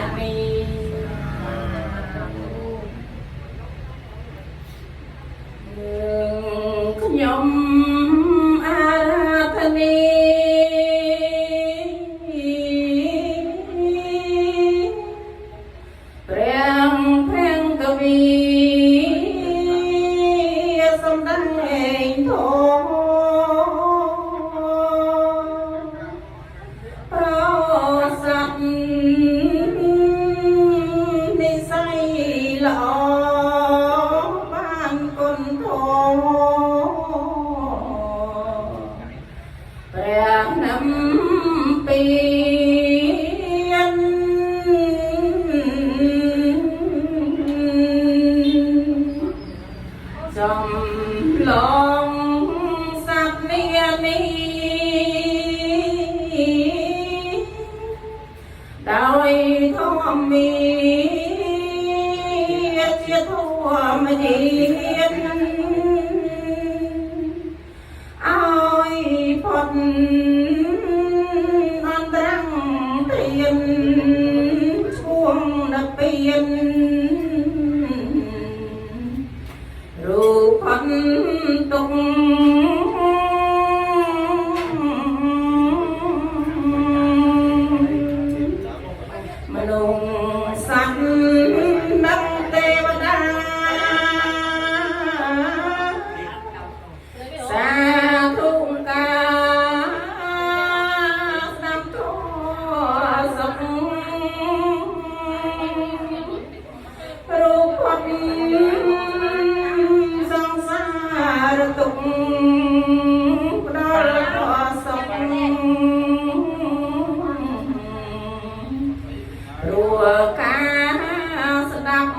ខ្ញុំអារាធនីព្រះភង្កវីសំដែងធម៌ប្រស័ព្ទនិស័យល្អបានគុណធម៌ព្រះនំពីចំឡងសត្វនានីដោយធម្មជាធម្មជាតិឲ្យផុតអន្តរង្ធានឈួងដល់ពៀនរូបផុតទុកមនុស្សសត្វនិងទេវតាសាធុការស្ដាប់ធម៌សុខរូបផុតសង្សារទុក្ខផ្ដល់ដល់សុខព្រោះការស្ដាប់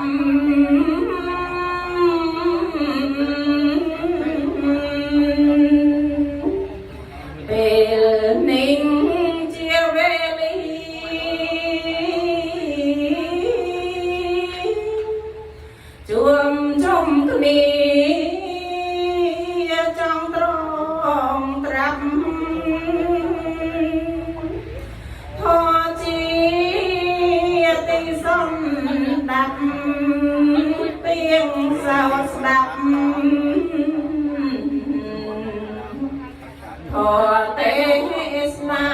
ពេលនេះជាវេលាជួបជុំគ្នាចង់ត្រង់ត្រាប់ធម៌ជាទីសំដាប់ពីងសោស្ដាប់ធម៌ទេសនា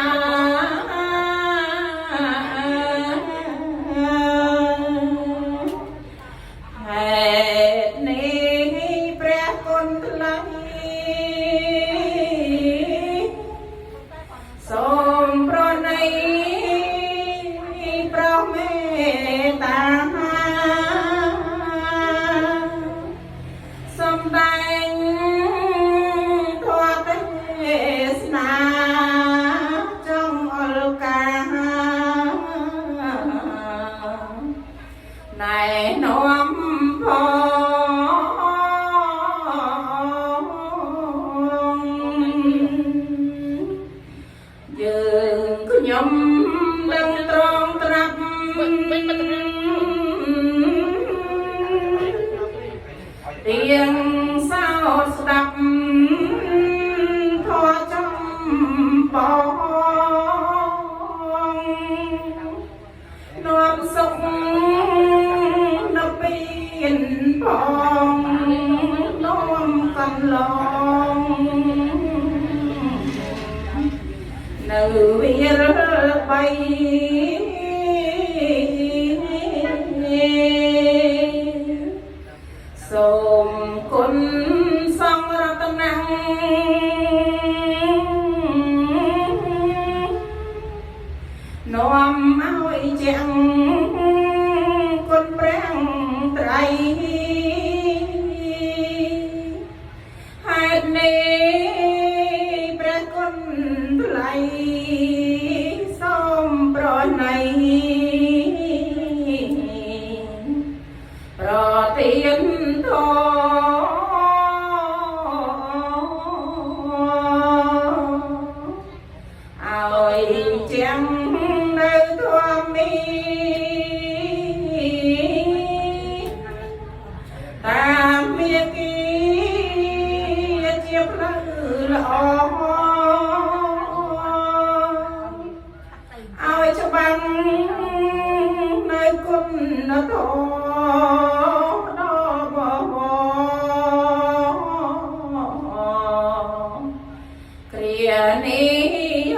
ហេតុនេះព្រះគុណថ្លៃសូមប្រណីប្រមេត្តាសំដែងធម៌ទេសនាចង់អលកាណែនាំផងយើងខ្ញុំដឹងត្រង់ត្រាប់ទៀងសោស្ដាប់ធម៌ចំបងនាំសុខដល់ពៀនផងនាំកន្លងនៅវិរបីសូមគុណសង្ឃរតនានាំឲ្យជាងគុណព្រះត្រៃហេតុនេះព្រះគុណថ្លៃសូមប្រណីប្រទានធម៌ឲ្យជាងនៅធម្មតាមមាគីជាផ្លូវល្អឲ្យច្បាស់ นโทดอบวเกลียนิย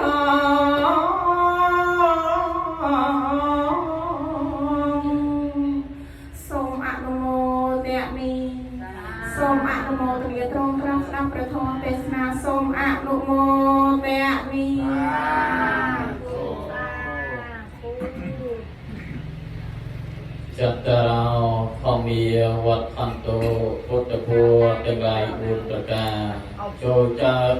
សូមអនុមោទនាសូមអនុមោទនាត្រង់ត្រង់ស្ដាប់ព្រះធម៌ទេសនាសូមអនុមោទនា จัตตาราธรรมีวัดขันโตพุทธภูทั้งหลายบุญประการโจจัก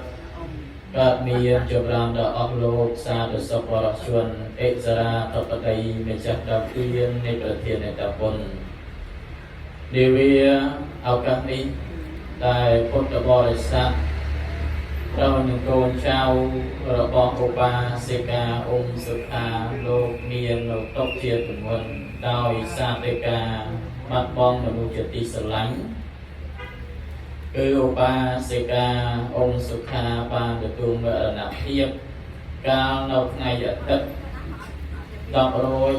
กัดมีจบรามดาอักโลกสาธุสัพพะชนเอกสราตปไตยเมจักดับเอียนในประเทศในตะบนเดวีเอากันี้ได้พุทธบริษัทเราหนึ่งโกนเจ้าระบอบอุปาสิกาองค์สุขาโลกเมียนโลกตกเทียนถึงวันดาวซาเตกาบัดบองมนุษย์จิตสลังคืออุปาสิกาองค์สุขาปานตุตุมระดับเทียบกาวเราในหยัดตัดดอกโรย